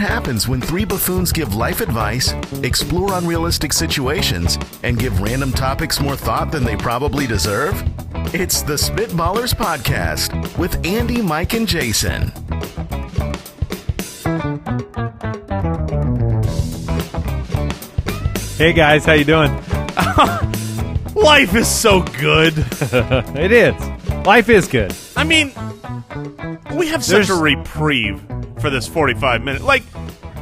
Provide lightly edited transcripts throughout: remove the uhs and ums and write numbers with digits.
happens when three buffoons give life advice, explore unrealistic situations, and give random topics more thought than they probably deserve? It's the Spitballers Podcast with Andy, Mike, and Jason. Hey guys, how you doing? Life is so good. It is. Life is good. I mean, we have such a reprieve for this 45 minutes. Like,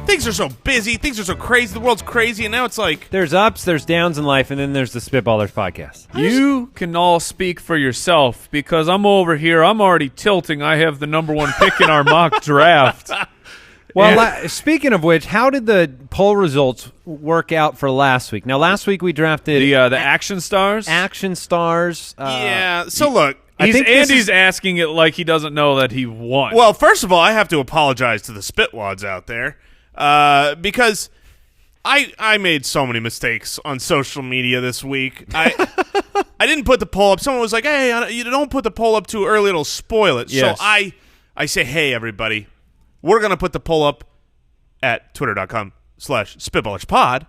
things are so busy, things are so crazy, the world's crazy, and now it's like... There's ups, there's downs in life, and then there's the Spitballers Podcast. You can all speak for yourself, because I'm over here, I'm already tilting. I have the number one pick in our mock draft. Well, speaking of which, how did the poll results work out for last week? Now, last week we drafted... The Action Stars? Action Stars. yeah, so look... Andy's asking it like he doesn't know that he won. Well, first of all, I have to apologize to the Spitwads out there because I made so many mistakes on social media this week. I didn't put the poll up. Someone was like, hey, you don't put the poll up too early. It'll spoil it. Yes. So I say, hey, everybody, we're going to put the poll up at twitter.com/SpitballersPod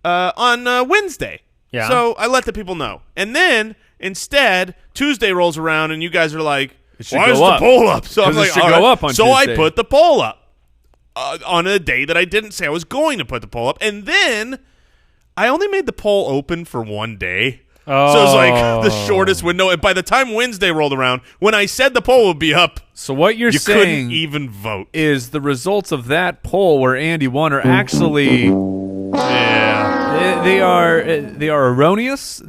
on Wednesday. Yeah. So I let the people know. And then... Instead, Tuesday rolls around and you guys are like, "Why is the poll up?" So I'm like, should go up on so Tuesday. I put the poll up on a day that I didn't say I was going to put the poll up, and then I only made the poll open for one day. Oh. So it was like the shortest window. And by the time Wednesday rolled around, when I said the poll would be up, so what you're you saying couldn't even vote. Is the results of that poll where Andy won are actually they are erroneous.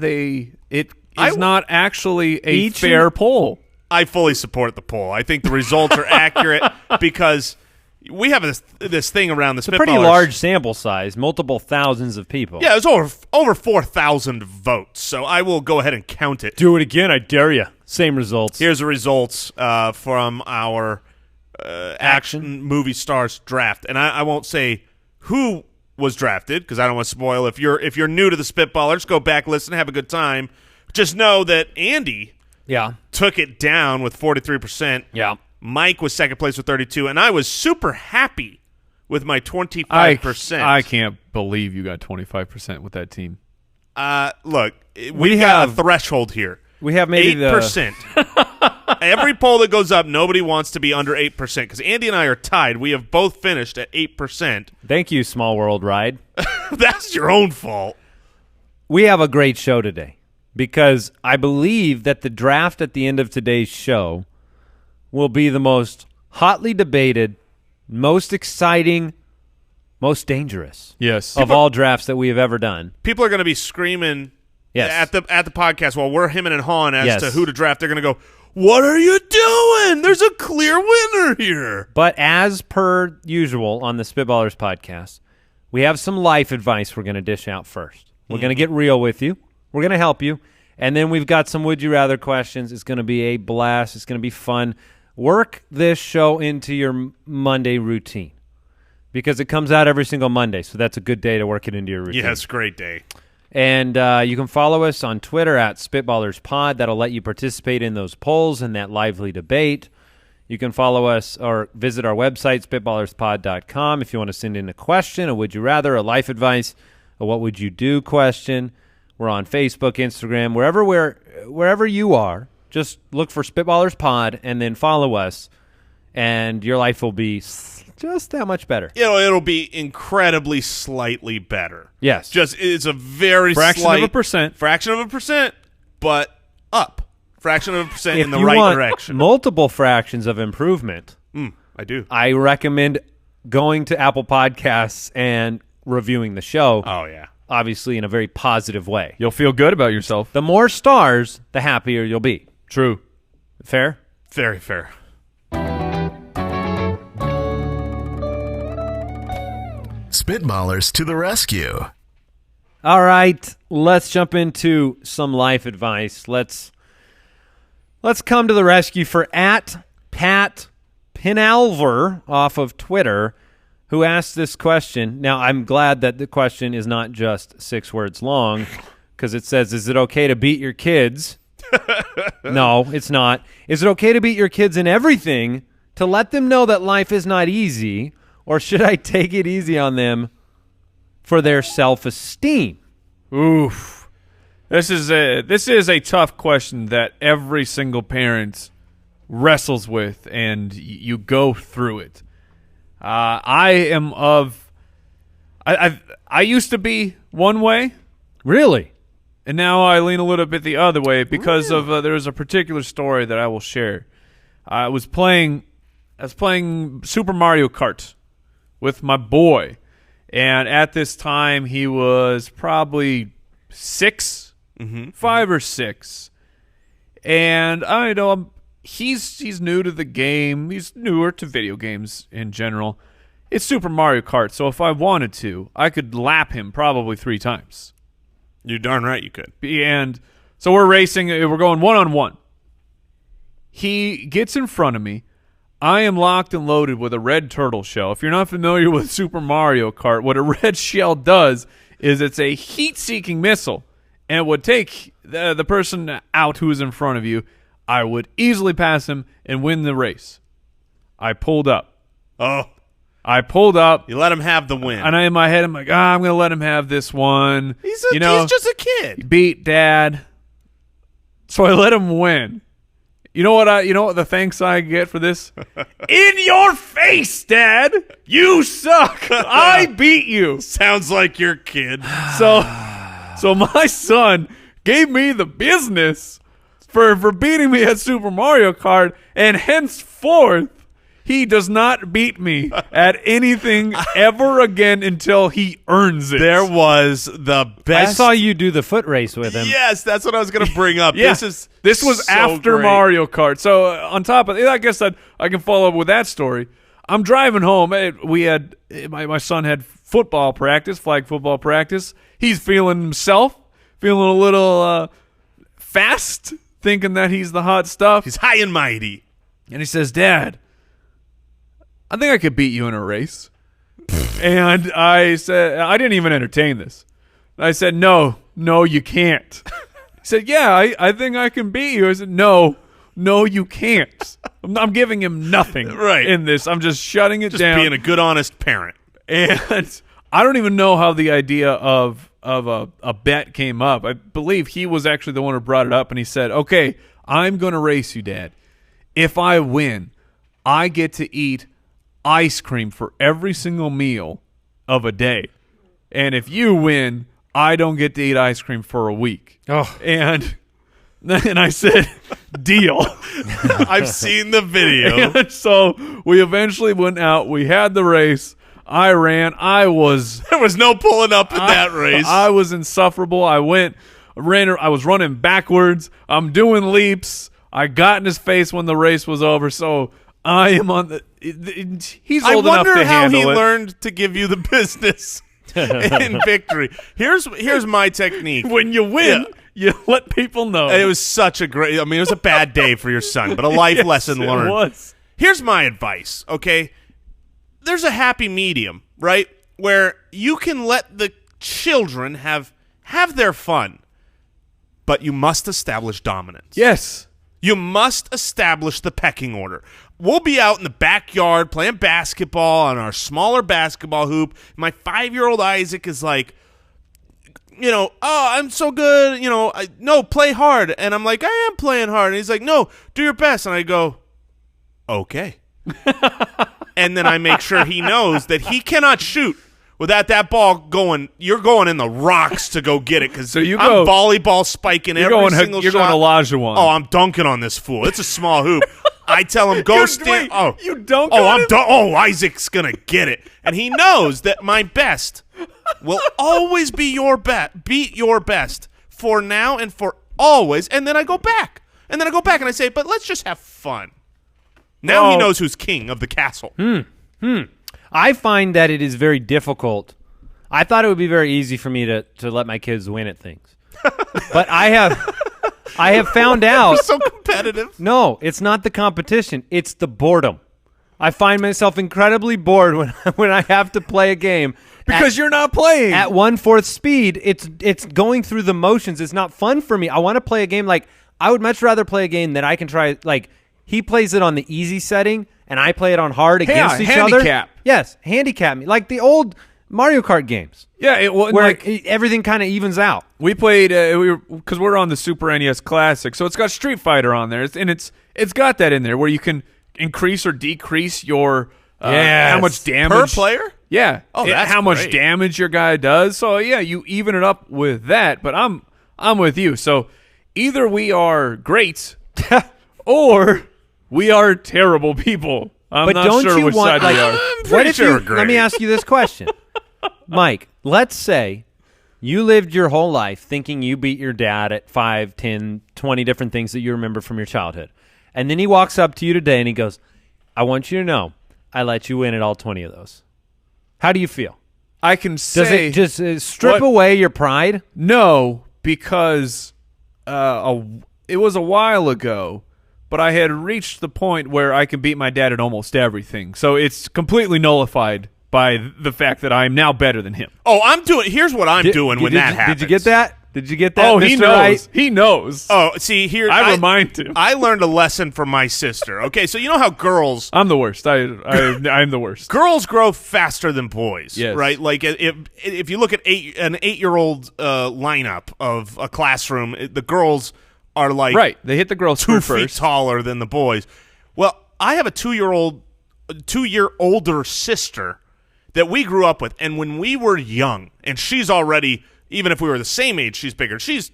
It's not actually a fair poll. I fully support the poll. I think the results are accurate because we have this thing around the Spitballers. It's a pretty large sample size, multiple thousands of people. Yeah, it was over 4,000 votes, so I will go ahead and count it. Do it again, I dare you. Same results. Here's the results from our action movie stars draft, and I won't say who was drafted because I don't want to spoil. If you're new to the Spitballers, go back, listen, have a good time. Just know that Andy took it down with 43%. Yeah. Mike was second place with 32%, and I was super happy with my 25%. I can't believe you got 25% with that team. Look, we have a threshold here. We have maybe 8%. Every poll that goes up, nobody wants to be under 8% because Andy and I are tied. We have both finished at 8%. Thank you, Small World Ride. That's your own fault. We have a great show today. Because I believe that the draft at the end of today's show will be the most hotly debated, most exciting, most dangerous of all drafts that we have ever done. People are going to be screaming at the podcast while we're hemming and hawing as to who to draft. They're going to go, "What are you doing? There's a clear winner here." But as per usual on the Spitballers Podcast, we have some life advice we're going to dish out first. We're going to get real with you. We're going to help you. And then we've got some Would You Rather questions. It's going to be a blast. It's going to be fun. Work this show into your Monday routine because it comes out every single Monday. So that's a good day to work it into your routine. Yeah, it's a great day. And you can follow us on Twitter at SpitballersPod. That'll let you participate in those polls and that lively debate. You can follow us or visit our website, SpitballersPod.com, if you want to send in a question, a Would You Rather, a life advice, a What Would You Do question. We're on Facebook, Instagram, wherever you are. Just look for Spitballers Pod and then follow us, and your life will be just that much better. It'll be incredibly slightly better. Yes. It's a very fraction slight of a percent, but up. Fraction of a percent in the right direction. If you want multiple fractions of improvement, I do. I recommend going to Apple Podcasts and reviewing the show. Oh, yeah. Obviously in a very positive way. You'll feel good about yourself. The more stars, the happier you'll be. True. Fair? Very fair. Spitballers to the rescue. All right, let's jump into some life advice. Let's come to the rescue for @Pat Pinalver off of Twitter, who asked this question. Now, I'm glad that the question is not just 6 words long because it says, is it okay to beat your kids? No, it's not. Is it okay to beat your kids in everything to let them know that life is not easy, or should I take it easy on them for their self-esteem? Oof. This is a tough question that every single parent wrestles with, and you go through it. I used to be one way. Really? And now I lean a little bit the other way because of there's a particular story that I will share. I was playing Super Mario Kart with my boy, and at this time he was probably 6, 5 or 6, and I know he's new to the game. He's newer to video games in general. It's Super Mario Kart, so if I wanted to, I could lap him probably 3 times. You're darn right you could. And so we're racing. We're going one-on-one. He gets in front of me. I am locked and loaded with a red turtle shell. If you're not familiar with Super Mario Kart, what a red shell does is it's a heat-seeking missile, and it would take the person out who is in front of you. I would easily pass him and win the race. I pulled up. I pulled up. You let him have the win. And in my head, I'm like, I'm going to let him have this one. He's just a kid. Beat Dad. So I let him win. You know what the thanks I get for this? In your face, Dad. You suck. I beat you. Sounds like your kid. So my son gave me the business for beating me at Super Mario Kart, and henceforth, he does not beat me at anything ever again until he earns it. There was the best. I saw you do the foot race with him. Yes, that's what I was going to bring up. Yeah. This was so after great. Mario Kart. So on top of it, I guess I can follow up with that story. I'm driving home. My son had football practice, flag football practice. He's feeling himself, feeling a little fast, thinking that he's the hot stuff. He's high and mighty. And he says, Dad, I think I could beat you in a race. And I said, I didn't even entertain this. I said, no, you can't. He said, yeah, I think I can beat you. I said, no, you can't. I'm giving him nothing in this. I'm just shutting it down. Just being a good, honest parent. And I don't even know how the idea of a bet came up. I believe he was actually the one who brought it up, and he said, okay, I'm going to race you, Dad. If I win, I get to eat ice cream for every single meal of a day. And if you win, I don't get to eat ice cream for a week. Oh. And I said, deal. I've seen the video. And so we eventually went out. We had the race. I ran. There was no pulling up in that race. I was insufferable. I was running backwards. I'm doing leaps. I got in his face when the race was over. So I am on the. He's old enough to handle it. I wonder how he learned to give you the business in victory. Here's my technique. When you win, you let people know. It was such a great. I mean, it was a bad day for your son, but a life lesson learned. It was. Here's my advice. Okay, there's a happy medium, right, where you can let the children have their fun, but you must establish dominance. Yes. You must establish the pecking order. We'll be out in the backyard playing basketball on our smaller basketball hoop. My 5-year-old Isaac is like, oh, I'm so good. No, play hard. And I'm like, I am playing hard. And he's like, no, do your best. And I go, okay. And then I make sure he knows that he cannot shoot without that ball going. You're going in the rocks to go get it because I'm volleyball spiking every single shot. You're going Olajuwon. Oh, I'm dunking on this fool. It's a small hoop. I tell him, go stand. Oh, you dunk on him? Oh, Isaac's going to get it. And he knows that my best will always be your best. Beat your best for now and for always. And then I go back. And I say, but let's just have fun. Now he knows who's king of the castle. I find that it is very difficult. I thought it would be very easy for me to let my kids win at things. But I have found out. You're so competitive. No, it's not the competition. It's the boredom. I find myself incredibly bored when I have to play a game. Because you're not playing. At 1/4 speed, it's going through the motions. It's not fun for me. I want to play a game I would much rather play a game that I can try. Like, he plays it on the easy setting, and I play it on hard against each other. Handicap. Yes, handicap me. Like the old Mario Kart games. Yeah, where everything kind of evens out. We played because we're on the Super NES Classic, so it's got Street Fighter on there, and it's got that in there where you can increase or decrease your how much damage per player. Yeah, that's how much great. damage your guy does. So yeah, you even it up with that. But I'm with you. So either we are great, or we are terrible people. I'm not don't sure you which want, side we are. I'm What pretty if sure you, we're great. let me ask you this question, Mike. Let's say you lived your whole life thinking you beat your dad at 5, 10, 20 different things that you remember from your childhood. And then he walks up to you today and he goes, I want you to know I let you win at all 20 of those. How do you feel? I can say Does it just strip away your pride? no, because it was a while ago, but I had reached the point where I can beat my dad at almost everything. So it's completely nullified by the fact that I am now better than him. Oh, here's what I'm doing when that happens. Did you get that? Did you get that? Oh, he Mr. knows. Right? He knows. Oh, see here. I remind him. I learned a lesson from my sister. Okay, so you know how girls I'm the worst. I'm the worst. girls grow faster than boys, Yes. right? Like if you look at an 8-year-old lineup of a classroom, the girls are like Right. They hit the girls 2 feet first. taller than the boys. Well, I have a 2-year older sister that we grew up with, and when we were young, and she's already, even if we were the same age, she's bigger. She's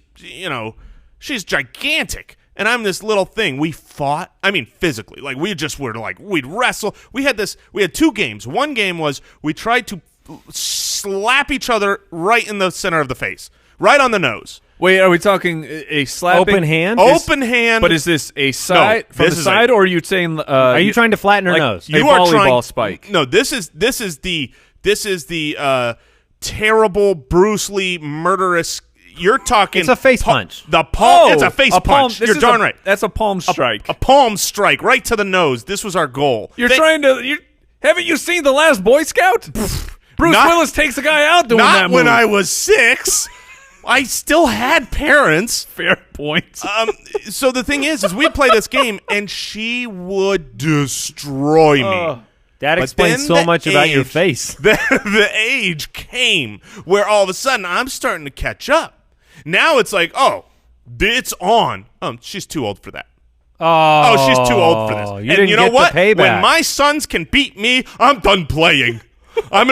gigantic, and I'm this little thing. We fought. I mean, physically, like we'd wrestle. We had 2 games. One game was we tried to slap each other right in the center of the face, right on the nose. Wait, are we talking a slapping? Open hand? Open hand. But is this a side from the side, or are you saying? Are you trying to flatten her like, nose? You are volleyball spike. No, this is the terrible Bruce Lee murderous. You're talking. It's a face punch. The palm. It's a face palm, punch. You're darn right. That's a palm strike. A palm strike right to the nose. This was our goal. Haven't you seen The Last Boy Scout? Bruce Willis takes a guy out doing that Not move. when I was 6. I still had parents. Fair point. So the thing is we play this game, and she would destroy me. That But explains then so much about your age- face. The age came where all of a sudden I'm starting to catch up. Now it's like, oh, it's on. She's too old for that. Oh, she's too old for this. You And didn't you know get the what? payback. When my sons can beat me, I'm done playing. I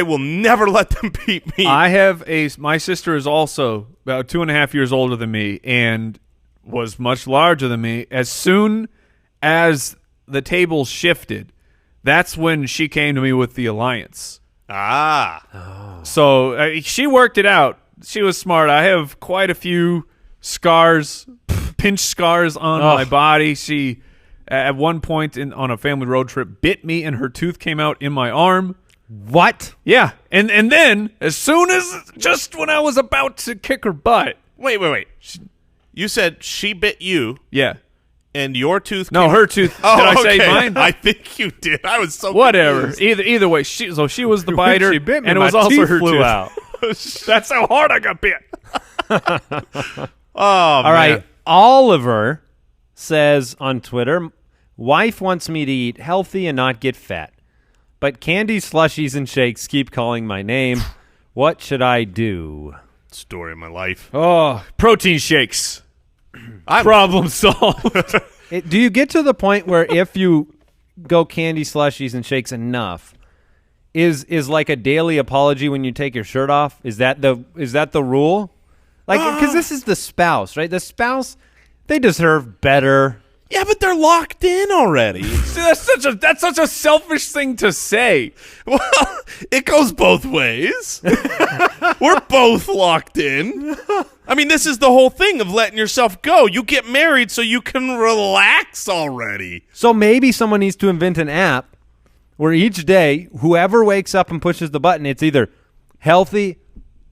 will never let them beat me. My sister is also about 2.5 years older than me and was much larger than me. As soon as the tables shifted, that's when she came to me with the alliance. So she worked it out. She was smart. I have quite a few scars, pinch scars on my body. She, at one point on a family road trip, bit me and her tooth came out in my arm. What? Yeah. And then, as soon as, just when I was about to kick her butt. Wait. You said she bit you. Yeah. And your tooth No, came her tooth. Oh, Did I say okay. mine? I think you did. I was so Whatever. confused. Either way, she was the biter, She bit me, and it my was also teeth her flew tooth. out. That's how hard I got bit. All right. Oliver says on Twitter, wife wants me to eat healthy and not get fat, but candy, slushies, and shakes keep calling my name. What should I do? Story of my life. Oh, protein shakes. Problem solved. Do you get to the point where if you go candy, slushies, and shakes enough, is like a daily apology when you take your shirt off? Is that the rule? Like, because this is the spouse, right? The spouse, they deserve better. Yeah, but they're locked in already. That's such a selfish thing to say. Well, it goes both ways. We're both locked in. I mean, this is the whole thing of letting yourself go. You get married so you can relax already. So maybe someone needs to invent an app where each day, whoever wakes up and pushes the button, it's either healthy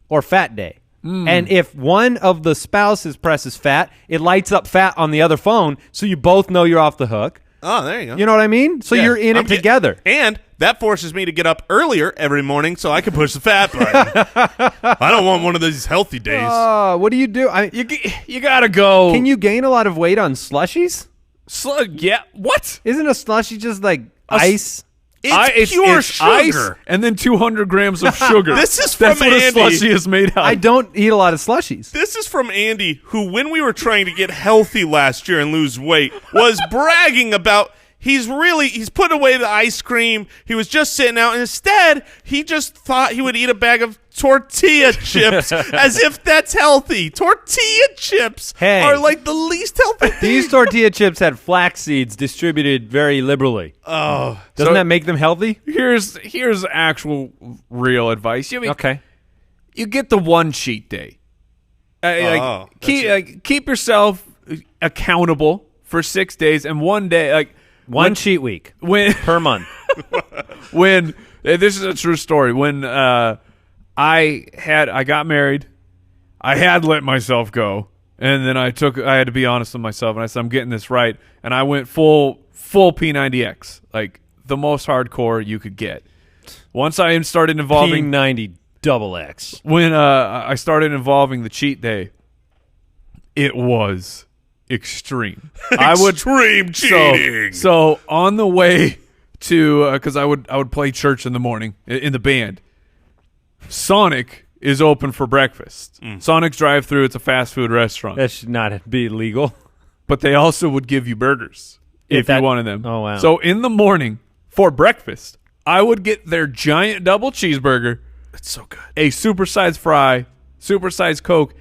or fat day. And if one of the spouses presses fat, it lights up fat on the other phone, so you both know you're off the hook. Oh, there you go. You know what I mean? So Yeah, you're in it together. And that forces me to get up earlier every morning so I can push the fat button. I don't want one of these healthy days. What do you do? You gotta go. Can you gain a lot of weight on slushies? Yeah. What? Isn't a slushy just like ice? It's pure sugar. Ice and then 200 grams of sugar. This is from That's what Andy. a slushy is made out of. I don't eat a lot of slushies. This is from Andy, who, when we were trying to get healthy last year and lose weight, was bragging about he's put away the ice cream. He was just sitting out. And instead, he just thought he would eat a bag of tortilla chips as if that's healthy. Tortilla chips are like the least healthy thing. These tortilla chips had flax seeds distributed very liberally. Oh. Doesn't that make them healthy? Here's actual real advice. Okay. You get the one cheat day. Keep yourself accountable for 6 days and one day. One cheat week per month. This is a true story. When I got married, I had let myself go, and then I had to be honest with myself, and I said, I'm getting this right, and I went full P90X, like the most hardcore you could get. Once I started involving P90 double X. When I started involving the cheat day, it was extreme. Extreme cheating. So on the way to because I would play church in the morning in the band. Sonic is open for breakfast. Sonic's drive-through. It's a fast food restaurant. That should not be legal. But they also would give you burgers if you wanted them. Oh wow! So in the morning for breakfast, I would get their giant double cheeseburger. It's so good. A supersized fry, supersized Coke,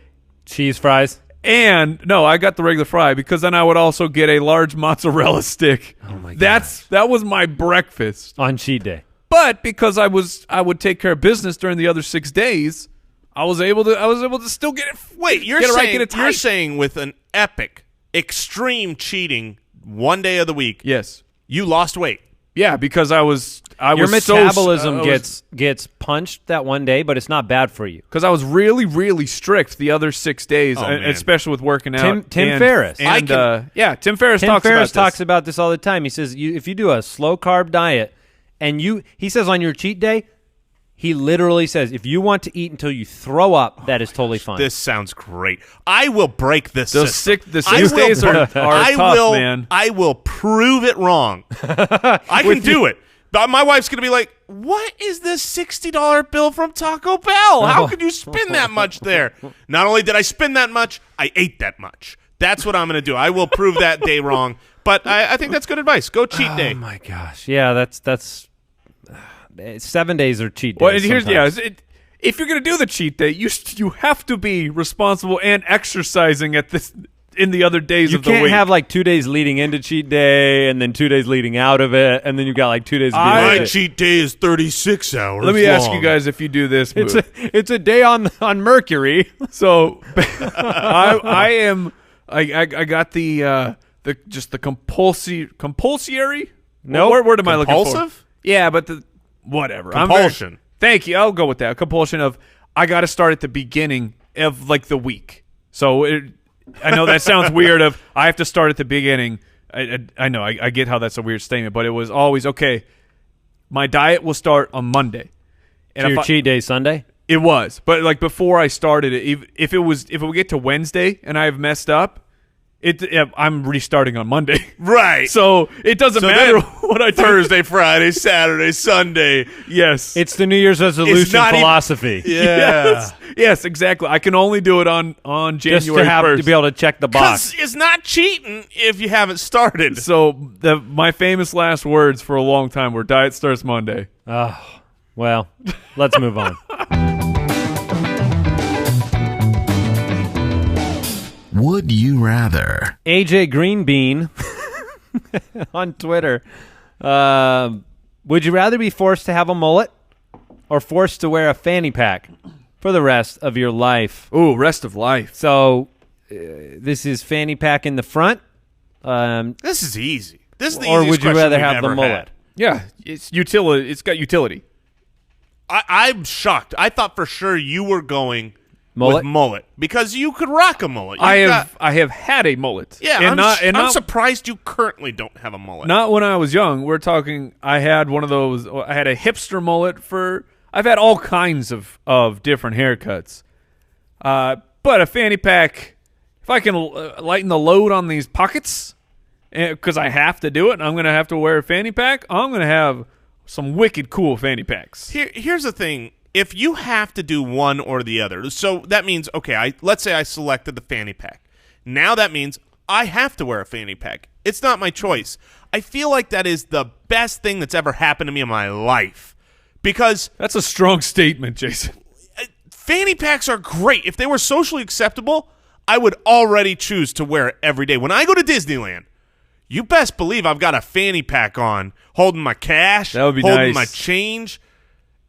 cheese fries. And no, I got the regular fry because then I would also get a large mozzarella stick. Oh my god. That was my breakfast on cheat day. But because I would take care of business during the other 6 days, I was able to still get it. Wait, you're saying with an epic, extreme cheating one day of the week, yes, you lost weight. Yeah, because your metabolism gets punched that one day, but it's not bad for you. Because I was really, really strict the other 6 days, especially with working out. Tim Ferriss. Tim Ferriss talks about this all the time. He says if you do a slow carb diet, and he says on your cheat day, he literally says if you want to eat until you throw up, that is totally fine. This sounds great. I will break this system. The 6 days are tough, man. I will prove it wrong. I can do it. But my wife's going to be like, what is this $60 bill from Taco Bell? How could you spend that much there? Not only did I spend that much, I ate that much. That's what I'm going to do. I will prove that day wrong. But I think that's good advice. Go cheat day. Oh, my gosh. Yeah, that's 7 days are cheat days. Well, and here's if you're going to do the cheat day, you have to be responsible and exercising in the other days of the week. You can't have like 2 days leading into cheat day and then 2 days leading out of it, and then you've got like 2 days. My cheat day is 36 hours. Let me ask you guys if you do this. It's a day on Mercury. So I got the compulsory. No, what word am I looking for? Compulsive? Yeah, but whatever. Compulsion. Thank you. I'll go with that. Compulsion of I got to start at the beginning of like the week. So I know that sounds weird. Of I have to start at the beginning. I know. I get how that's a weird statement, but it was always okay. My diet will start on Monday. And so your cheat day Sunday. It was, but like before I started it, if it would get to Wednesday and I've messed up, I'm restarting on Monday. Right. So it doesn't matter what I do. Thursday, Friday, Saturday, Sunday. Yes. It's the New Year's resolution philosophy. Yeah. Yes, exactly. I can only do it on January 1st. To be able to check the box. Because it's not cheating if you haven't started. So my famous last words for a long time were diet starts Monday. Oh, well, let's move on. Would you rather? AJ Greenbean on Twitter. Would you rather be forced to have a mullet or forced to wear a fanny pack for the rest of your life? Ooh, rest of life. So this is fanny pack in the front. This is easy. This is the or easiest would you question rather we've have the ever mullet? had. Yeah, it's utility. It's got utility. I'm shocked. I thought for sure you were going mullet? with mullet because you could rock a mullet. I have had a mullet. Yeah, I'm surprised you currently don't have a mullet. Not when I was young. We're talking. I had one of those. I had a hipster mullet for. I've had all kinds of different haircuts. But a fanny pack, if I can lighten the load on these pockets, because I have to do it, and I'm going to have to wear a fanny pack, I'm going to have some wicked cool fanny packs. Here's the thing. If you have to do one or the other, so that means, okay, let's say I selected the fanny pack. Now that means I have to wear a fanny pack. It's not my choice. I feel like that is the best thing that's ever happened to me in my life because That's a strong statement, Jason. fanny packs are great. If they were socially acceptable, I would already choose to wear it every day. When I go to Disneyland, you best believe I've got a fanny pack on, holding my cash, That would be holding nice. my change.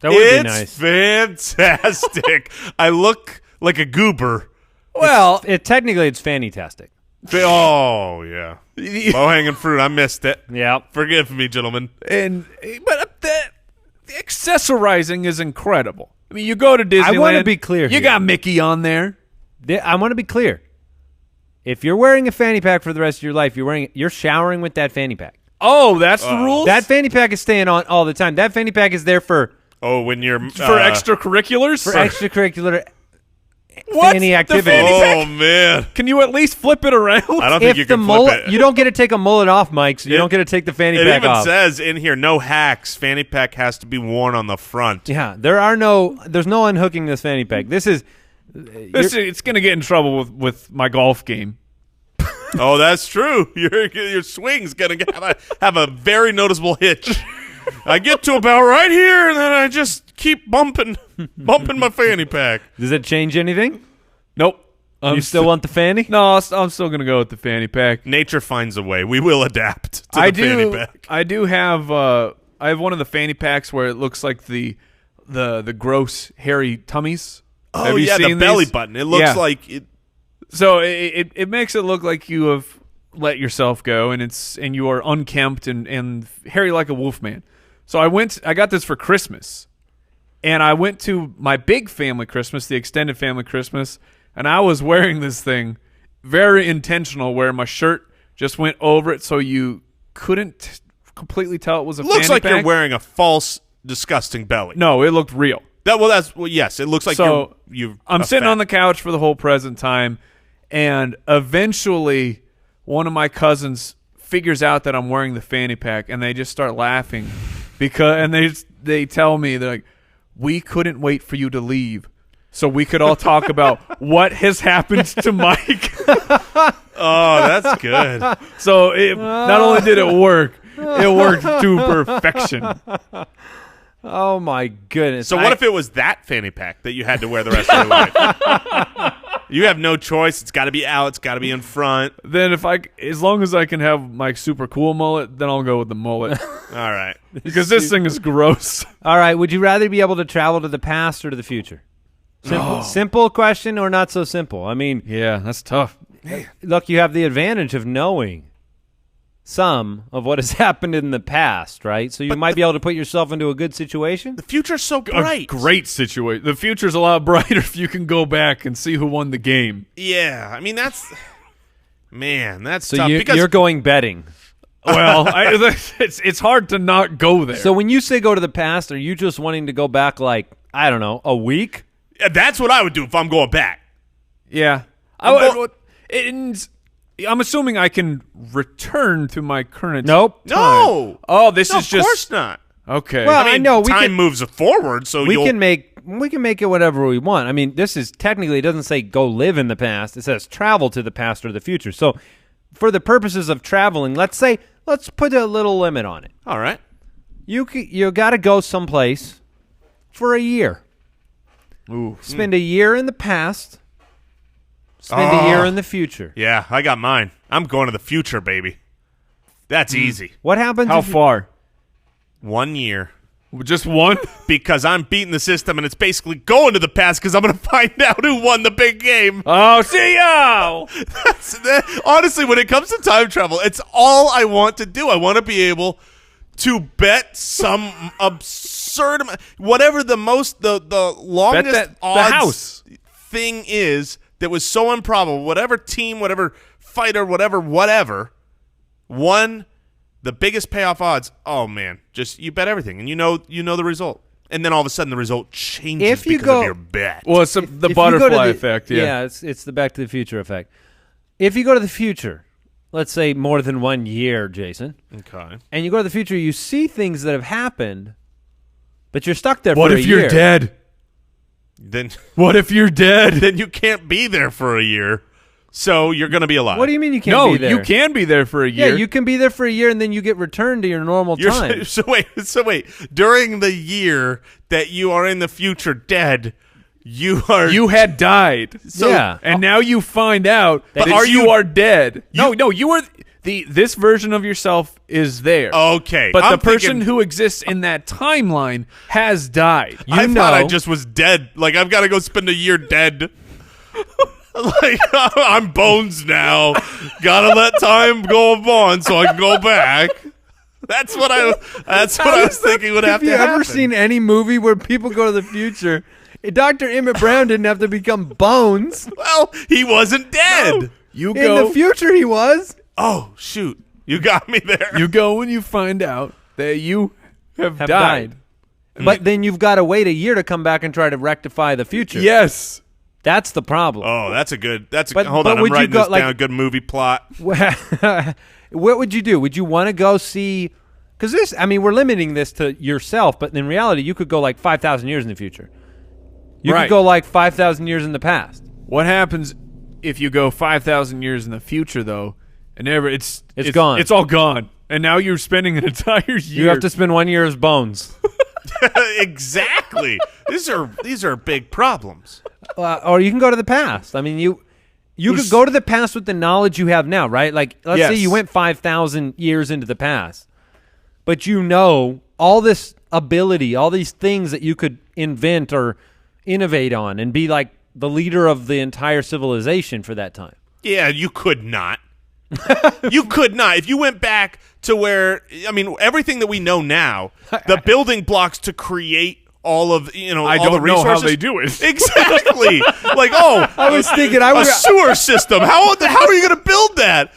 That would be nice. It's fantastic. I look like a goober. Well, technically it's fanny-tastic. Oh, yeah. Low-hanging fruit. I missed it. Yeah. Forgive me, gentlemen. But the accessorizing is incredible. I mean, you go to Disneyland. I want to be clear You here. got Mickey on there. I want to be clear. If you're wearing a fanny pack for the rest of your life, you're showering with that fanny pack. Oh, that's the rules? That fanny pack is staying on all the time. That fanny pack is there for Oh, when you're... for extracurriculars? extracurricular What? fanny The activity. fanny pack? Oh, man. Can you at least flip it around? I don't think If you the can flip mullet, it. you don't get to take a mullet off, Mike, so you don't get to take the fanny It pack even off. says in here, no hacks. Fanny pack has to be worn on the front. Yeah, there's no unhooking this fanny pack. This is It's going to get in trouble with my golf game. Oh, that's true. Your swing's going to have a very noticeable hitch. I get to about right here, and then I just keep bumping my fanny pack. Does it change anything? Nope. You still want the fanny? No, I'm still going to go with the fanny pack. Nature finds a way. We will adapt to the fanny pack. I do have I have one of the fanny packs where it looks like the gross hairy tummies. Oh, Have you yeah, the seen belly these? button. It looks Yeah. like it. So it makes it look like you have let yourself go, and you are unkempt and hairy like a wolf man. So I got this for Christmas, and I went to my big family Christmas, the extended family Christmas, and I was wearing this thing, very intentional, where my shirt just went over it, so you couldn't completely tell it was a Looks fanny like pack. you're wearing a false, disgusting belly. No, it looked real. Yes, it looks like So you're I'm sitting on the couch for the whole present time, and eventually one of my cousins figures out that I'm wearing the fanny pack, and they just start laughing they tell me, they're like, we couldn't wait for you to leave so we could all talk about what has happened to Mike. Oh, that's good. So not only did it work, it worked to perfection. Oh my goodness! So what if it was that fanny pack that you had to wear the rest of your life? You have no choice. It's got to be out. It's got to be in front. Then as long as I can have my super cool mullet, then I'll go with the mullet. All right. Because this thing is gross. All right, would you rather be able to travel to the past or to the future? Simple question or not so simple? I mean, Yeah, that's tough. look, you have the advantage of knowing some of what has happened in the past, right? So you might be able to put yourself into a good situation. The future's so A bright. great situation. The future's a lot brighter if you can go back and see who won the game. Yeah. I mean, that's So tough. Because you're going betting. Well, it's hard to not go there. So when you say go to the past, are you just wanting to go back like, I don't know, a week? that's what I would do if I'm going back. yeah, I'm assuming I can return to my current. Nope. time. No. Oh, this No, is of just course not. okay. Well, I mean, know, we time can- moves forward, so We you'll can make it whatever we want. I mean, this is technically, it doesn't say go live in the past. It says travel to the past or the future. So for the purposes of traveling, let's put a little limit on it. All right. You got to go someplace for a year. Ooh. Spend a year in the past. Spend a year in the future. Yeah, I got mine. I'm going to the future, baby. That's easy. What happens? How if you- far? 1 year. Just one? Because I'm beating the system, and it's basically going to the past because I'm going to find out who won the big game. Oh, see ya! Honestly, when it comes to time travel, it's all I want to do. I want to be able to bet some absurd amount, whatever the longest Bet that the odds house. thing is that was so improbable. Whatever team, whatever fighter, whatever won the biggest payoff odds. Oh man, just you bet everything, and you know the result. And then all of a sudden, the result changes If you because go- of your bet. Well, it's the if you go to butterfly the- effect. Yeah. it's the Back to the Future effect. If you go to the future, let's say more than 1 year, Jason. Okay. And you go to the future, you see things that have happened, but you're stuck there for a year. What if you're dead? Then What if you're dead? then you can't be there for a year. So you're going to be alive. What do you mean you can't be there? No, you can be there for a year. Yeah, you can be there for a year, and then you get returned to your normal time. So wait. During the year that you are in the future dead, you had died. So, yeah. And now you find out that But you are dead. No, you are this version of yourself is there. Okay. But I'm the person thinking, who exists in that timeline has died. I thought I just was dead. Like, I've got to go spend a year dead. Like, I'm bones now. Gotta let time go on so I can go back. That's what I was thinking would have to happen. Have you ever seen any movie where people go to the future? Dr. Emmett Brown didn't have to become bones. Well, he wasn't dead. No. You In go. the future, he was. Oh, shoot. You got me there. You go when you find out that you have died. But then you've got to wait a year to come back and try to rectify the future. Yes. That's the problem. Oh, But- hold but on. I'm would you writing go, this like- down. A good movie plot. What would you do? Would you want to go see? Because we're limiting this to yourself, but in reality, you could go like 5,000 years in the future. You Right. could go like 5,000 years in the past. What happens if you go 5,000 years in the future, though, and it's gone. It's all gone, and now you're spending an entire year. You have to spend 1 year as bones. Exactly. These are big problems. Or you can go to the past. I mean, you could go to the past with the knowledge you have now, right? Like, let's say you went 5,000 years into the past, but you know all this ability, all these things that you could invent or innovate on and be like the leader of the entire civilization for that time. Yeah, you could not. You could not. If you went back to where, everything that we know now, the building blocks to create all of, I all the don't know resources. how they do it. Exactly. Like, I was thinking a sewer system. How are you going to build that?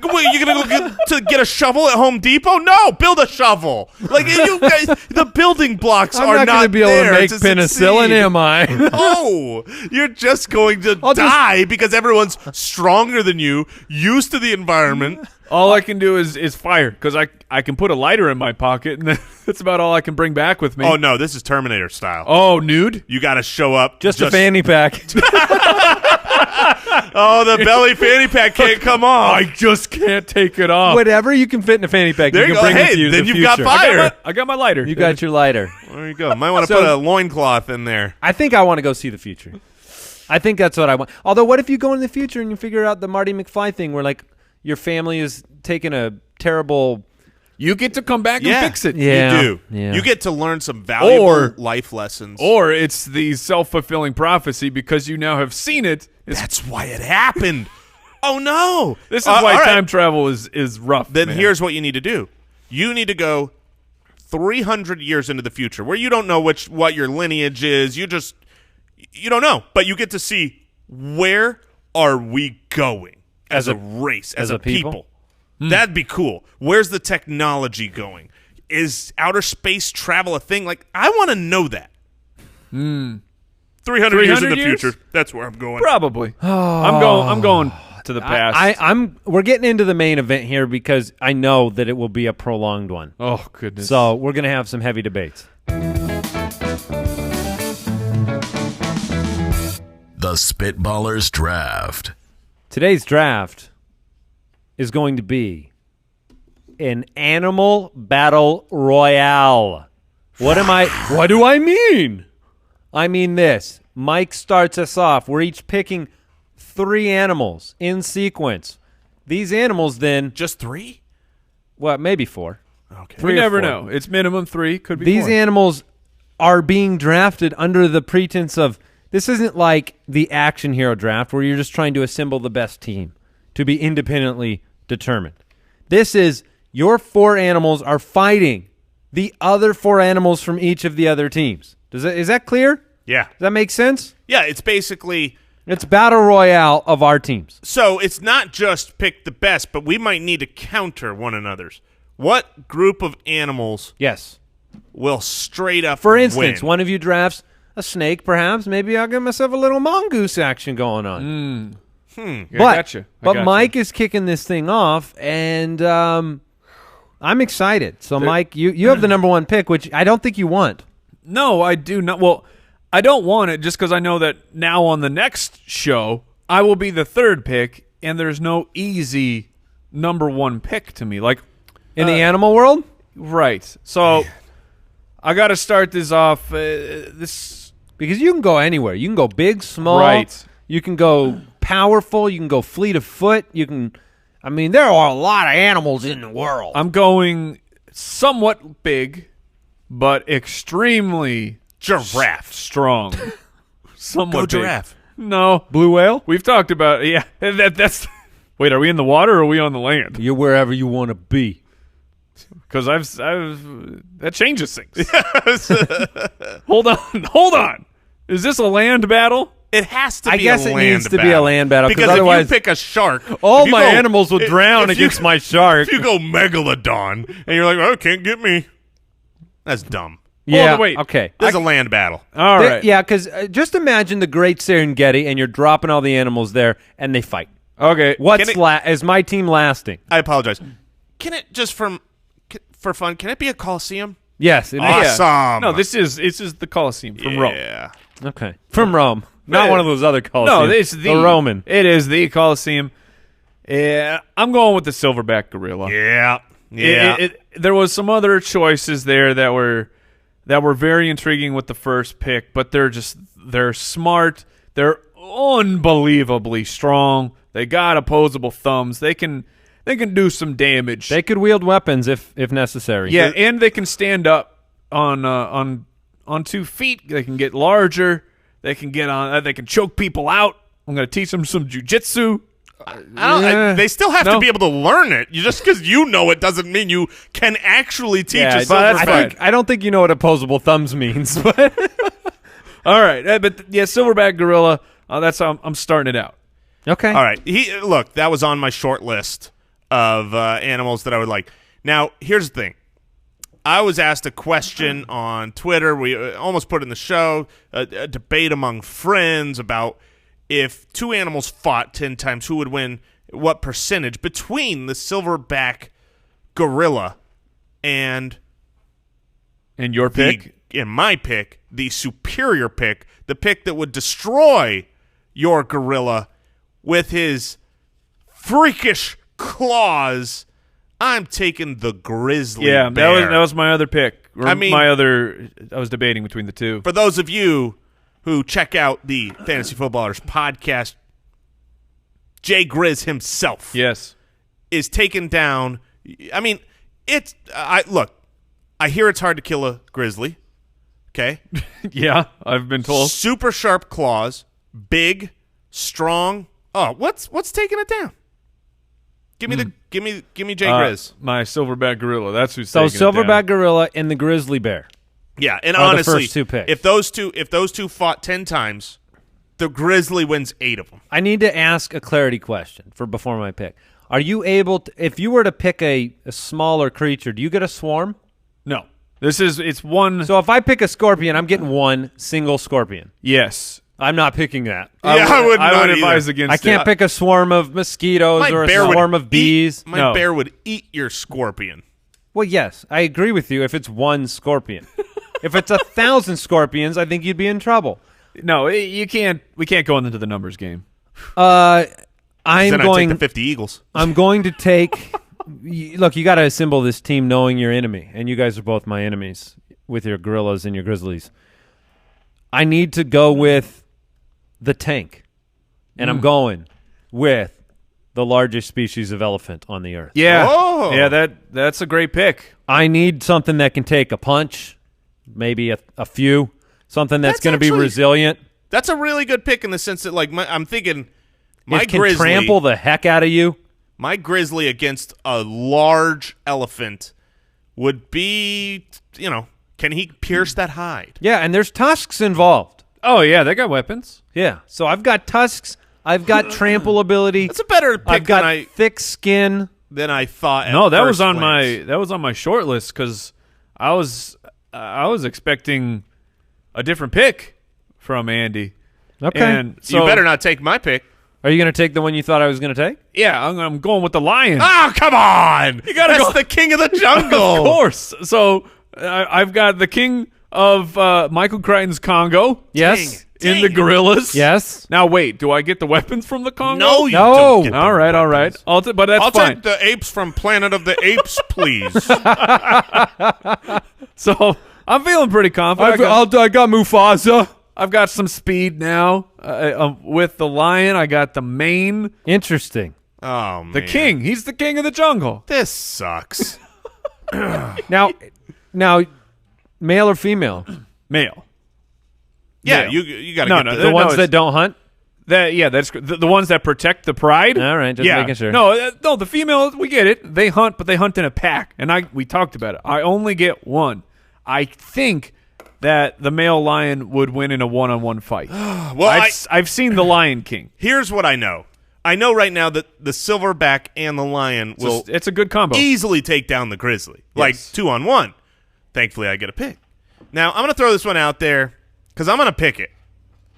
Wait, you're going to get a shovel at Home Depot? No, build a shovel. Like, you guys, the building blocks I'm are not going to be able to make penicillin, succeed. am I? No, you're just going to die because everyone's stronger than you, used to the environment. All I can do is fire, because I can put a lighter in my pocket, and that's about all I can bring back with me. Oh, no, this is Terminator style. Oh, nude? You got to show up. Just a fanny pack. Oh, the belly fanny pack can't come off. I just can't take it off. Whatever you can fit in a fanny pack, There you you can go. bring Hey, with you to then the you've got future. fire. I got my lighter. You got your lighter. There you go. Might want to So- put a loincloth in there. I think I want to go see the future. I think that's what I want. Although, what if you go in the future and you figure out the Marty McFly thing where, like, your family is taking a terrible... You get to come back and fix it. Yeah. You do. Yeah. You get to learn some valuable Or- life lessons. Or it's the self-fulfilling prophecy because you now have seen it. That's why it happened. Oh, no. This is why all right. time travel is rough. Then man. here's what you need to do. You need to go 300 years into the future where you don't know what your lineage is. You don't know. But you get to see, where are we going as a race, as a people? That'd be cool. Where's the technology going? Is outer space travel a thing? Like, I want to know that. 300 years in the future. That's where I'm going. Probably. I'm going to the past. We're getting into the main event here because I know that it will be a prolonged one. Oh, goodness. So we're going to have some heavy debates. The Spitballers Draft. Today's draft is going to be an animal battle royale. What do I mean? I mean this. Mike starts us off. We're each picking 3 animals in sequence. These animals then, Just 3? well, maybe 4. Okay. Three we or never 4. know. It's minimum 3. Could be These 4. animals are being drafted under the pretense of, this isn't like the action hero draft where you're just trying to assemble the best team to be independently determined. This is your 4 animals are fighting the other 4 animals from each of the other teams. Is that clear? Yeah. Does that make sense? Yeah, it's basically... It's battle royale of our teams. So it's not just pick the best, but we might need to counter one another's. What group of animals Yes. will straight up For instance, win? one of you drafts a snake, perhaps. Maybe I'll get myself a little mongoose action going on. Yeah, But I but gotcha. Mike is kicking this thing off, and I'm excited. So, Mike, you have the number one pick, which I don't think you want. No, I do not. Well, I don't want it just because I know that now on the next show, I will be the third pick, and there's no easy number one pick to me. Like In the animal world? right. So I got to start this off. This Because you can go anywhere. You can go big, small. Right. You can go powerful. You can go fleet of foot. You can. I mean, there are a lot of animals in the world. I'm going somewhat big, but extremely Giraffe. strong. Somewhat Go big. giraffe. No, Blue whale? we've talked about it. Yeah, that's. Wait, are we in the water or are we on the land? You're wherever you want to be. Because I've that changes things. Hold on. Is this a land battle? It has to be I guess a it land needs to be battle. a land battle, 'cause Because otherwise- if you pick a shark, All if you my go- animals will drown if you- against my shark. If you go megalodon and you're like, oh, can't get me. That's dumb. Yeah. wait. Okay. This is a land battle. All right. Yeah, because just imagine the Great Serengeti, and you're dropping all the animals there, and they fight. Okay. What's Can it- is my team lasting? I apologize. Can it just for fun? Can it be a Coliseum? Yes, it is. Awesome. No, this is the Colosseum from Rome. Yeah. Okay, from Rome, not Yeah. one of those other Colosseums. No, it's the Roman. It is the Colosseum. Yeah, I'm going with the silverback gorilla. Yeah. Yeah. There was some other choices there that were very intriguing with the first pick, but they're smart. They're unbelievably strong. They got opposable thumbs. They can do some damage. They could wield weapons if necessary. Yeah, and they can stand up on 2 feet. They can get larger. They can get on. They can choke people out. I'm going to teach them some jujitsu. They still have to be able to learn it. Just because you know it doesn't mean you can actually teach a but silverback. I don't think you know what opposable thumbs means. But All right, but yeah, silverback gorilla. That's how I'm starting it out. okay. All right. Look, that was on my short list of animals that I would like. Now, here's the thing. I was asked a question on Twitter. We almost put it in the show, a debate among friends about if two animals fought 10 times, who would win, what percentage between the silverback gorilla and your pick? in my pick, the superior pick, the pick that would destroy your gorilla with his freakish claws. I'm taking the grizzly Yeah, bear. that was my other pick. I mean- I was debating between the two. For those of you who check out the Fantasy Footballers podcast, Jay Grizz himself Yes. is taken down. I mean, look, I hear it's hard to kill a grizzly. Okay, Yeah, I've been told. super sharp claws, big, strong. Oh, what's taking it down? Give me Jay Grizz. My silverback gorilla. That's who's So taking it down. silverback gorilla and the grizzly bear. Yeah, and Are the honestly, first two picks. if those two fought 10 times, the grizzly wins 8 of them. I need to ask a clarity question before my pick. Are you able to, if you were to pick a smaller creature, do you get a swarm? No, it's one. So if I pick a scorpion, I'm getting one single scorpion. Yes, I'm not picking that. I would not either. advise against. I can't pick a swarm of mosquitoes or a swarm of bees. My bear would eat your scorpion. Well, yes, I agree with you if it's one scorpion. If it's 1,000 scorpions, I think you'd be in trouble. No, you can't. We can't go into the numbers game. I'm Then I going. take the 50 Eagles. I'm going to take. Look, you got to assemble this team knowing your enemy, and you guys are both my enemies with your gorillas and your grizzlies. I need to go with the tank, and I'm going with the largest species of elephant on the earth. Yeah, Oh. yeah. That's a great pick. I need something that can take a punch, maybe a few, something that's going to be actually- resilient. That's a really good pick in the sense that, like, I'm thinking my It can grizzly, trample the heck out of you. my grizzly against a large elephant would be, can he pierce that hide? Yeah, and there's tusks involved. Oh yeah, they got weapons. Yeah, so I've got tusks. I've got trample ability. That's a better pick I've got thick skin. than I thought. At No, that was first on glance. my short list because I was expecting a different pick from Andy. Okay. And so You better not take my pick. Are you going to take the one you thought I was going to take? Yeah, I'm going with the lion. Oh, come on! That's the king of the jungle. Of course. So I've got the king of Michael Crichton's Congo. Yes. In the gorillas. Yes. Now wait, do I get the weapons from the Congo? No, you No. don't get All right. But that's I'll fine. take the apes from Planet of the Apes, please. So I'm feeling pretty confident. I got Mufasa. I've got some speed now. With the lion, I got the mane. Interesting. Oh, man. The king. He's the king of the jungle. This sucks. Now, male or female? Male. Yeah, Male. you got to No, get no, The ones that don't hunt? That's the ones that protect the pride. All right, just making sure. No, the females, we get it. They hunt, but they hunt in a pack, and we talked about it. I only get one. I think that the male lion would win in a one-on-one fight. Well, I've seen the Lion King. Here's what I know. I know right now that the silverback and the lion will It's a good combo. easily take down the grizzly, like Yes. 2-on-1. Thankfully, I get a pick. Now, I'm going to throw this one out there because I'm going to pick it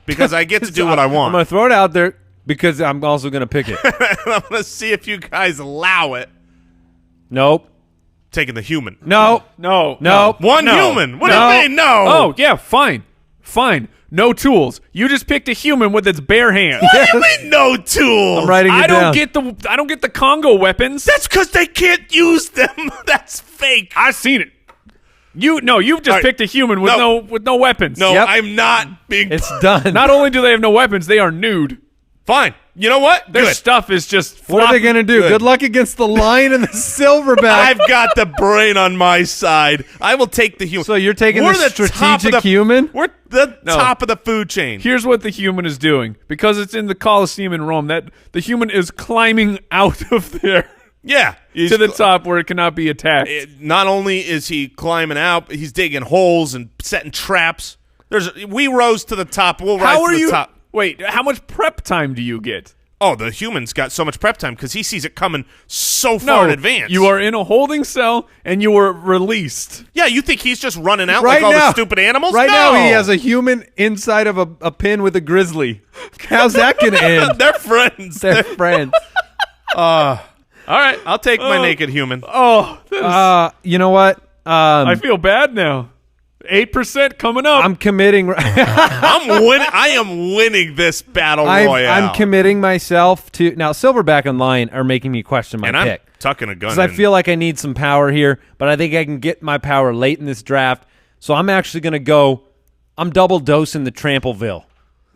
because I get to do what I I'm want. going to throw it out there because I'm also going to pick it. I'm going to see if you guys allow it. Nope. Taking the human. No. No. One No. human. What No. do you mean, no? Oh, yeah, fine. No tools. You just picked a human with its bare hands. What do you mean, no tools? I'm writing it I down. don't get the Congo weapons. That's because they can't use them. That's fake. I've seen it. You've just All right. picked a human with no weapons. No, Yep. I'm not being. It's done. Not only do they have no weapons, they are nude. Fine. You know what? Their Good. stuff is just What are they going to do? Good luck against the lion and the silverback. I've got the brain on my side. I will take the human. So you're taking We're the top of strategic human? We're the No. top of the food chain. Here's what the human is doing. Because it's in the Colosseum in Rome, that the human is climbing out of there Yeah. to the top where it cannot be attacked. Not only is he climbing out, he's digging holes and setting traps. We rose to the top. We'll rise How are to the you? top. Wait, how much prep time do you get? Oh, the human's got so much prep time because he sees it coming so far in advance. You are in a holding cell and you were released. Yeah, you think he's just running out Right like all now. the stupid animals? Right No. now, he has a human inside of a pin with a grizzly. How's that going to end? They're friends. They're friends. All right, I'll take my naked human. Oh, You know what? I feel bad now. 8% coming up. I'm committing. I am winning this battle royale. I'm committing myself to now. Silverback and lion are making me question my and I'm pick tucking a gun. because I feel like I need some power here, but I think I can get my power late in this draft. So I'm actually going to go. I'm double dosing the Trampleville.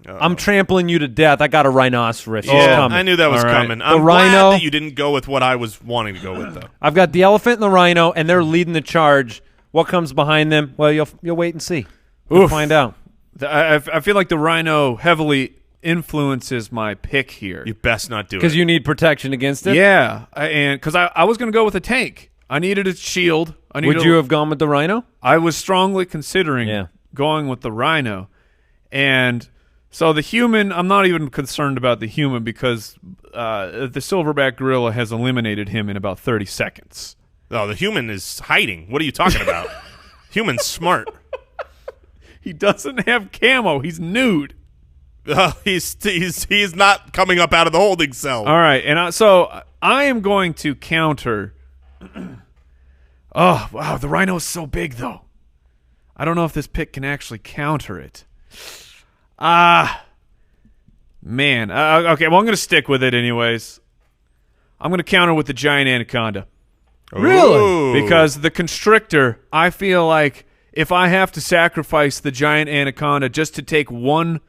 I'm trampling you to death. I got a rhinoceros. She's coming. I knew that was All right. coming. I'm rhino- glad that you didn't go with what I was wanting to go with, though. I've got the elephant and the rhino, and they're leading the charge. What comes behind them? Well, you'll wait and see. We'll Oof. find out. I feel like the rhino heavily influences my pick here. You best not do it. Because you need protection against it. Yeah, and because I was going to go with a tank. I needed a shield. Would you have gone with the rhino? I was strongly considering Yeah. going with the rhino. And so the human, I'm not even concerned about the human because the silverback gorilla has eliminated him in about 30 seconds. Oh, the human is hiding. What are you talking about? Human's smart. He doesn't have camo. He's nude. He's not coming up out of the holding cell. All right, and so I am going to counter. Oh, wow, the rhino is so big, though. I don't know if this pick can actually counter it. Man. Okay, well, I'm going to stick with it anyways. I'm going to counter with the giant anaconda. Really? Because the constrictor, I feel like if I have to sacrifice the giant anaconda just to take one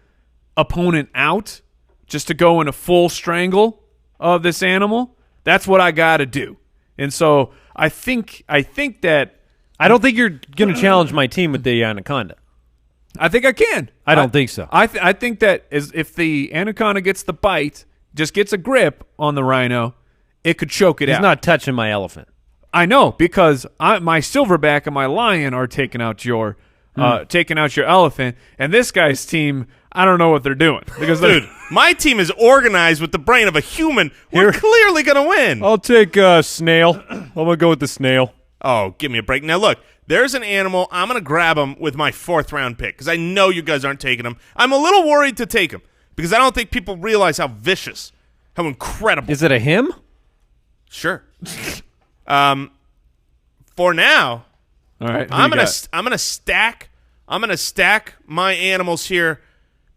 opponent out, just to go in a full strangle of this animal, that's what I got to do. And so I think that I don't think you're going to challenge my team with the anaconda. I think I can. I don't think so. I think that if the anaconda gets the bite, just gets a grip on the rhino, it could choke it He's out. not touching my elephant. I know because my silverback and my lion are taking out your elephant, and this guy's team, I don't know what they're doing because Dude, my team is organized with the brain of a human. We're clearly going to win. I'll take snail. I'm going to go with the snail. Oh, give me a break. Now, look, there's an animal. I'm going to grab him with my 4th round pick because I know you guys aren't taking him. I'm a little worried to take him because I don't think people realize how vicious, how incredible. Is it a him? Sure. For now, All right. I'm gonna stack my animals here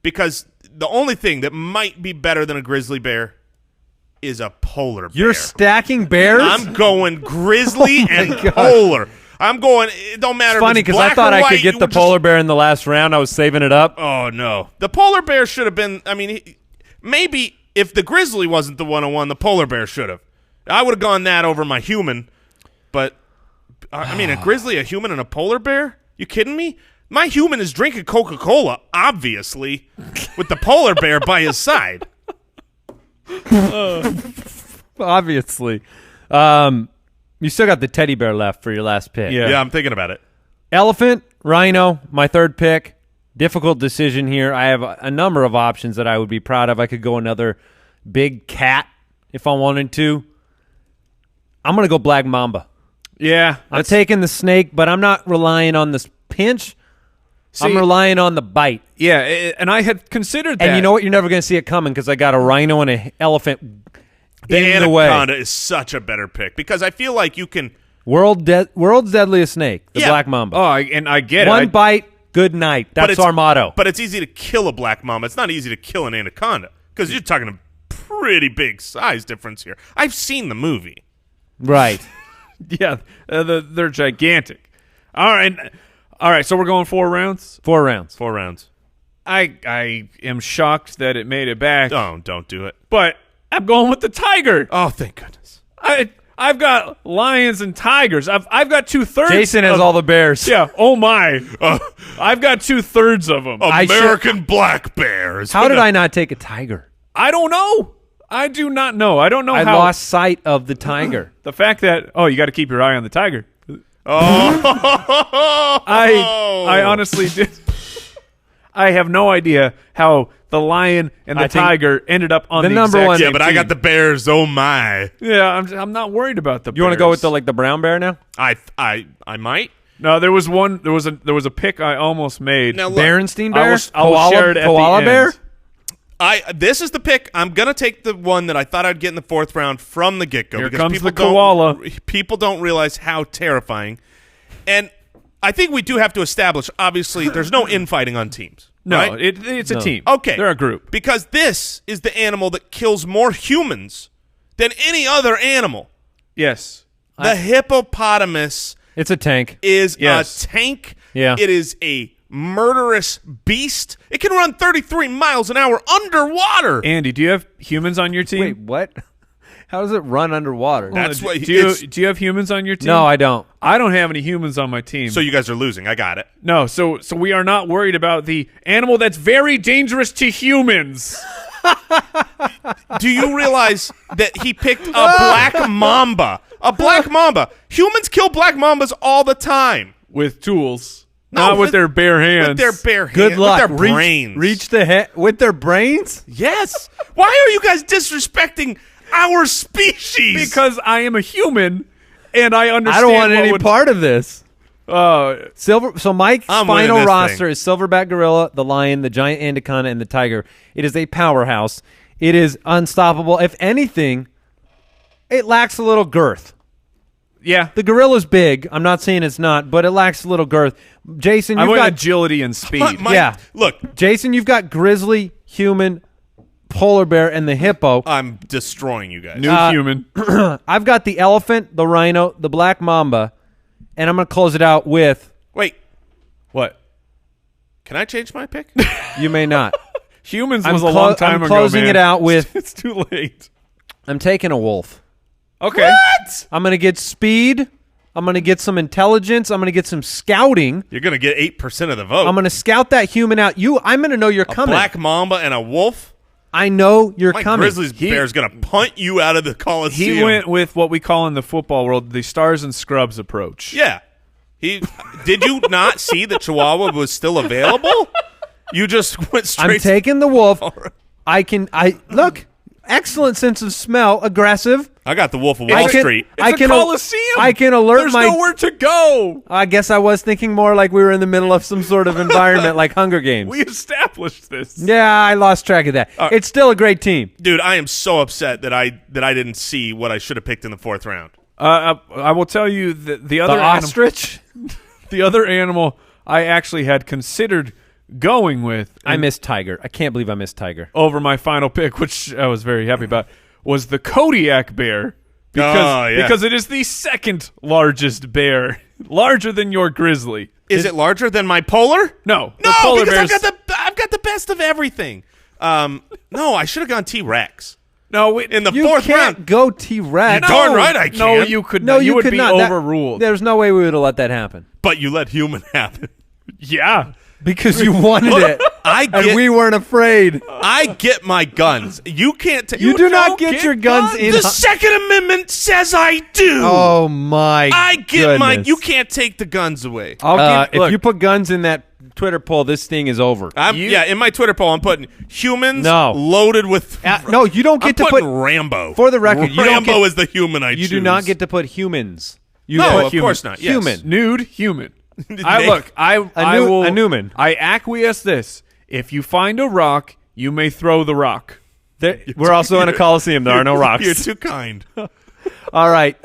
because the only thing that might be better than a grizzly bear is a polar bear. You're stacking bears? I'm going grizzly and polar. I'm going. It don't matter. It's funny because I thought I could get the polar bear in the last round. I was saving it up. Oh no, the polar bear should have been. I mean, maybe if the grizzly wasn't the 101, the polar bear should have. I would have gone that over my human, but I mean, a grizzly, a human, and a polar bear? You kidding me? My human is drinking Coca-Cola, obviously, with the polar bear by his side. Obviously. You still got the teddy bear left for your last pick. Yeah, I'm thinking about it. Elephant, rhino, my third pick. Difficult decision here. I have a number of options that I would be proud of. I could go another big cat if I wanted to. I'm going to go black mamba. Yeah. I'm taking the snake, but I'm not relying on this pinch. See, I'm relying on the bite. Yeah, and I had considered that. And you know what? You're never going to see it coming because I got a rhino and an elephant The in the way. anaconda is such a better pick because I feel like you can. World's deadliest snake, the black mamba. Oh, and I get One it. bite, good night. That's our motto. But it's easy to kill a black mamba. It's not easy to kill an anaconda because you're talking a pretty big size difference here. I've seen the movie. Right. Yeah, they're gigantic. All right. So we're going 4 rounds. 4 rounds. 4 rounds. I am shocked that it made it back. Oh, don't do it. But I'm going with the tiger. Oh, thank goodness. I've got lions and tigers. I've got 2/3. Jason has all the bears. Yeah. Oh my. I've got 2/3 of them. American black bears. How did I not take a tiger? I don't know. I do not know. I don't know I how. lost sight of the tiger. The fact that you got to keep your eye on the tiger. Oh, I honestly did. I have no idea how the lion and the tiger ended up on the number exact one. same Yeah, but I team. got the bears. Oh my. Yeah, I'm not worried about the. You want to go with the brown bear now? I might. No, there was one. There was a pick I almost made. Now look, Berenstein bear? I will share it at koala the bear? end. This is the pick. I'm gonna take the one that I thought I'd get in the 4th round from the get go. Here because comes people the koala. People don't realize how terrifying, and I think we do have to establish. Obviously, there's no infighting on teams. No, right? it's a team. Okay, they're a group. because this is the animal that kills more humans than any other animal. Yes. The hippopotamus It's a tank. is Yes. a tank. Yeah. It is a murderous beast. It can run 33 miles an hour underwater. Andy, do you have humans on your team? Wait, what? How does it run underwater? That's what do you have humans on your team? No, I don't. I don't have any humans on my team. So you guys are losing. I got it. No, so we are not worried about the animal that's very dangerous to humans. Do you realize that he picked a black mamba? A black mamba. Humans kill black mambas all the time. With tools. No, Not with their bare hands. With their bare hands. Good luck. With their brains. Reach the head with their brains? Yes. Why are you guys disrespecting our species? Because I am a human and I understand. I don't want any part of this. Silver. So Mike's I'm winning final this roster thing. is silverback gorilla, the lion, the giant anaconda, and the tiger. It is a powerhouse. It is unstoppable. If anything, it lacks a little girth. Yeah. The gorilla's big. I'm not saying it's not, but it lacks a little girth. Jason, I you've want got agility and speed. Mike, yeah. Look, Jason, you've got grizzly, human, polar bear, and the hippo. I'm destroying you guys. New human. I've got the elephant, the rhino, the black mamba, and I'm going to close it out with Wait, What? can I change my pick? you may not. Humans was a long time I'm ago, closing man. it out with It's too late. I'm taking a wolf. Okay. What? I'm going to get speed. I'm going to get some intelligence. I'm going to get some scouting. You're going to get 8% of the vote. I'm going to scout that human out. I'm going to know you're a coming. black mamba and a wolf? I know you're My coming. grizzly's bear's going to punt you out of the Coliseum. He went with what we call in the football world the stars and scrubs approach. Yeah. Did you not see that Chihuahua was still available? You just went straight. I'm taking the wolf. I look, excellent sense of smell, aggressive. I got the Wolf of Wall Street. It's a Coliseum. I can alert There's nowhere to go. I guess I was thinking more like we were in the middle of some sort of environment like Hunger Games. We established this. Yeah, I lost track of that. It's still a great team. Dude, I am so upset that I didn't see what I should have picked in the 4th round. I will tell you that the other ostrich? The other animal I actually had considered going with. I missed tiger. I can't believe I missed tiger. Over my final pick, which I was very happy about, was the Kodiak bear. Because it is the 2nd largest bear, larger than your grizzly. Is it larger than my polar? No, No, because I've got the best of everything. No, I should have gone T-Rex. No, in the you 4th can't round. go T-Rex. You're darn right I can. No, you could not. No, you would could be not. overruled. There's no way we would have let that happen. But you let human happen. Yeah. Because you wanted it. And we weren't afraid. I get my guns. You can't take. You do not get your guns in. The Second Amendment says I do. Oh my! I get my. You can't take the guns away. If you put guns in that Twitter poll, this thing is over. In my Twitter poll, I'm putting humans loaded with. No, you don't get to put Rambo. For the record, Rambo is the human I choose. You do not get to put humans. Of course not. Yes. Human, nude, human. I Newman. I acquiesce this. If you find a rock, you may throw the rock. We're also in a Coliseum. There are no rocks. You're too kind. All right.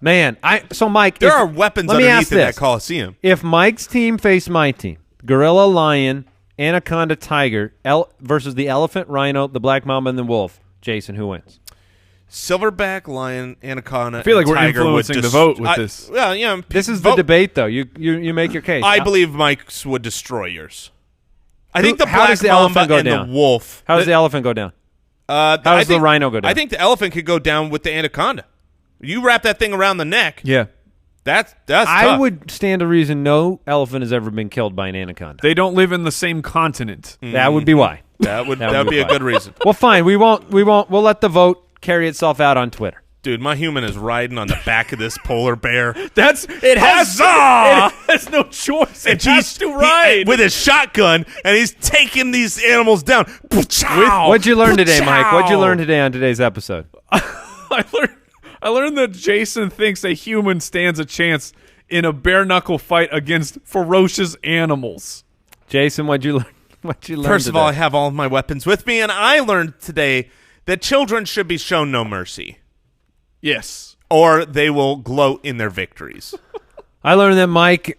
Man, so Mike, there are weapons underneath in that Coliseum. If Mike's team faced my team, gorilla, lion, anaconda, tiger, versus the elephant, rhino, the black mamba, and the wolf, Jason, who wins? Silverback, lion, anaconda. I feel like we're influencing the vote with this. Well, yeah. This is the debate, though. You make your case. I believe Mike's would destroy yours. I think the how black does the mamba elephant go and down? the wolf. How does the elephant go down? How does the rhino go down? I think the elephant could go down with the anaconda. You wrap that thing around the neck. Yeah. That's tough. I would stand to reason no elephant has ever been killed by an anaconda. They don't live in the same continent. That would be why. That would be a good reason. Well, fine. We'll let the vote carry itself out on Twitter. Dude, my human is riding on the back of this polar bear. It has no choice. It has to ride with his shotgun, and he's taking these animals down. What'd you learn today, Mike? What'd you learn today on today's episode? I learned that Jason thinks a human stands a chance in a bare-knuckle fight against ferocious animals. Jason, what'd you learn First today? of all, I have all of my weapons with me, and I learned today that children should be shown no mercy. Yes. Or they will gloat in their victories. I learned that Mike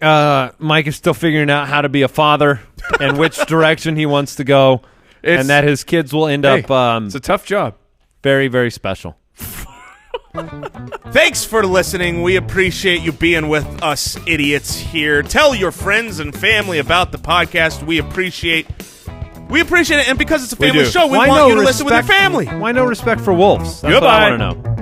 is still figuring out how to be a father and which direction he wants to go, and that his kids will end up it's a tough job. Very, very special. Thanks for listening. We appreciate you being with us idiots here. Tell your friends and family about the podcast. We appreciate it, and because it's a family show, we want you to listen with your family. Why no respect for wolves? That's what I want to know.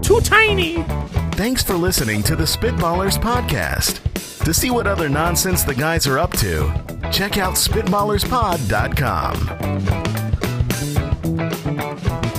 Too tiny. Thanks for listening to the Spitballers Podcast. To see what other nonsense the guys are up to, check out SpitballersPod.com.